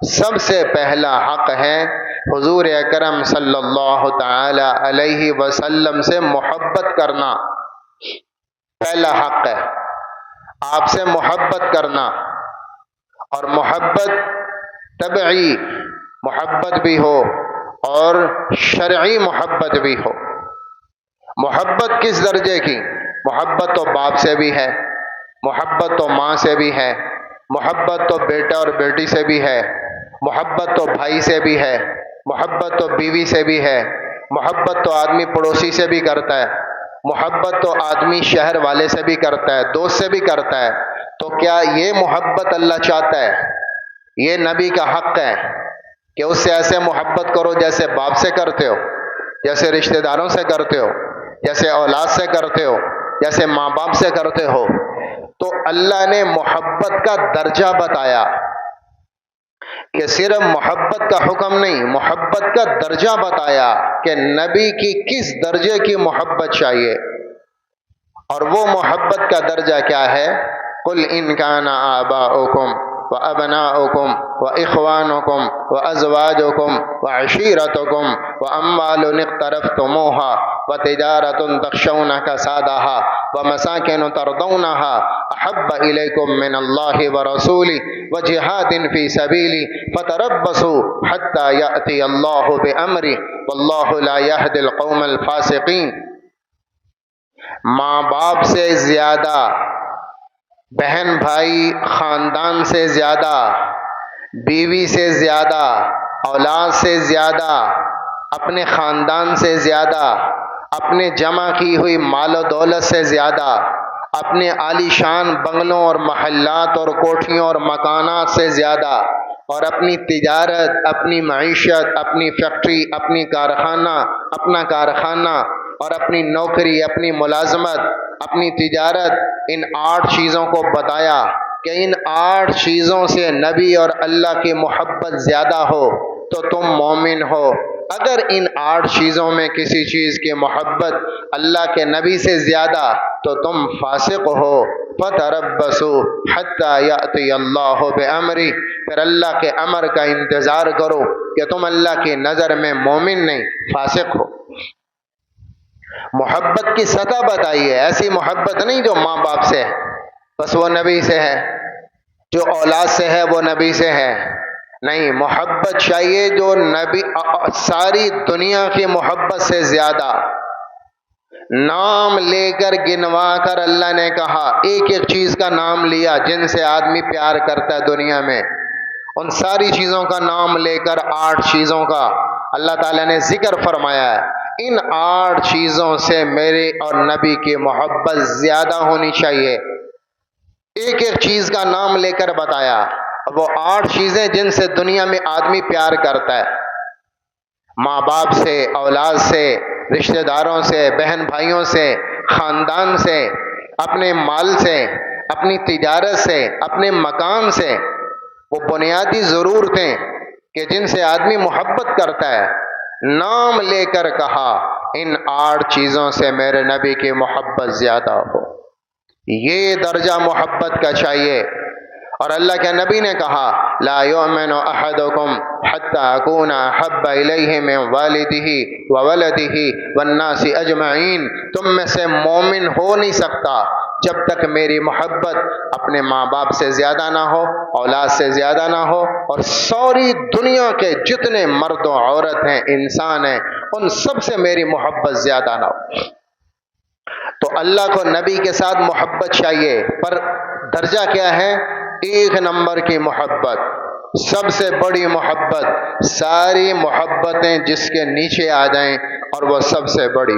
سب سے پہلا حق ہے حضور اکرم صلی اللہ تعالی علیہ وسلم سے محبت کرنا. پہلا حق ہے آپ سے محبت کرنا، اور محبت طبعی محبت بھی ہو اور شرعی محبت بھی ہو. محبت کس درجے کی؟ محبت تو باپ سے بھی ہے، محبت تو ماں سے بھی ہے، محبت تو بیٹا اور بیٹی سے بھی ہے، محبت تو بھائی سے بھی ہے، محبت تو بیوی سے بھی ہے، محبت تو آدمی پڑوسی سے بھی کرتا ہے، محبت تو آدمی شہر والے سے بھی کرتا ہے، دوست سے بھی کرتا ہے. تو کیا یہ محبت اللہ چاہتا ہے؟ یہ نبی کا حق ہے کہ اس سے ایسے محبت کرو جیسے باپ سے کرتے ہو، جیسے رشتہ داروں سے کرتے ہو، جیسے اولاد سے کرتے ہو، جیسے ماں باپ سے کرتے ہو. تو اللہ نے محبت کا درجہ بتایا کہ صرف محبت کا حکم نہیں، محبت کا درجہ بتایا کہ نبی کی کس درجے کی محبت چاہیے. اور وہ محبت کا درجہ کیا ہے؟ قل ان کان آباؤکم وابناؤکم واخوانکم وازواجکم وعشیرتکم واموال اقترفتموها وتجارۃ تخشون کسادها ومساکن ترضونها احب الیکم من اللہ ورسولہ وجہاد فی سبیلہ فتربصوا حتی یأتی اللہ بامرہ واللہ لا یہدی القوم الفاسقین. ماں باپ سے زیادہ، بہن بھائی خاندان سے زیادہ، بیوی سے زیادہ، اولاد سے زیادہ، اپنے خاندان سے زیادہ، اپنے جمع کی ہوئی مال و دولت سے زیادہ، اپنے عالی شان بنگلوں اور محلات اور کوٹھیوں اور مکانات سے زیادہ، اور اپنی تجارت، اپنی معیشت، اپنی فیکٹری، اپنی اپنا کارخانہ اور اپنی نوکری، اپنی ملازمت، اپنی تجارت، ان 8 چیزوں کو بتایا کہ ان 8 چیزوں سے نبی اور اللہ کی محبت زیادہ ہو تو تم مومن ہو. اگر ان 8 چیزوں میں کسی چیز کی محبت اللہ کے نبی سے زیادہ تو تم فاسق ہو. فتربصوا حتی یأتی اللہ بامرہ، پھر اللہ کے امر کا انتظار کرو کہ تم اللہ کی نظر میں مومن نہیں، فاسق ہو. محبت کی سطح بتائیے، ایسی محبت نہیں جو ماں باپ سے ہے بس وہ نبی سے ہے، جو اولاد سے ہے وہ نبی سے ہے. نہیں، محبت چاہیے جو نبی ساری دنیا کی محبت سے زیادہ. نام لے کر گنوا کر اللہ نے کہا، ایک ایک چیز کا نام لیا جن سے آدمی پیار کرتا ہے دنیا میں، ان ساری چیزوں کا نام لے کر 8 چیزوں کا اللہ تعالیٰ نے ذکر فرمایا ہے. ان 8 چیزوں سے میرے اور نبی کی محبت زیادہ ہونی چاہیے. ایک ایک چیز کا نام لے کر بتایا، وہ 8 چیزیں جن سے دنیا میں آدمی پیار کرتا ہے، ماں باپ سے، اولاد سے، رشتہ داروں سے، بہن بھائیوں سے، خاندان سے، اپنے مال سے، اپنی تجارت سے، اپنے مکان سے. وہ بنیادی ضرورتیں کہ جن سے آدمی محبت کرتا ہے، نام لے کر کہا ان 8 چیزوں سے میرے نبی کی محبت زیادہ ہو. یہ درجہ محبت کا چاہیے. اور اللہ کے نبی نے کہا، لا یؤمن احدکم حتی اکون احب الیہ من والدہ وولدہ والناس اجمعین. تم میں سے مومن ہو نہیں سکتا جب تک میری محبت اپنے ماں باپ سے زیادہ نہ ہو، اولاد سے زیادہ نہ ہو، اور ساری دنیا کے جتنے مرد و عورت ہیں، انسان ہیں، ان سب سے میری محبت زیادہ نہ ہو. تو اللہ کو نبی کے ساتھ محبت چاہیے، پر درجہ کیا ہے؟ 1 نمبر کی محبت، سب سے بڑی محبت. ساری محبتیں جس کے نیچے آ جائیں اور وہ سب سے بڑی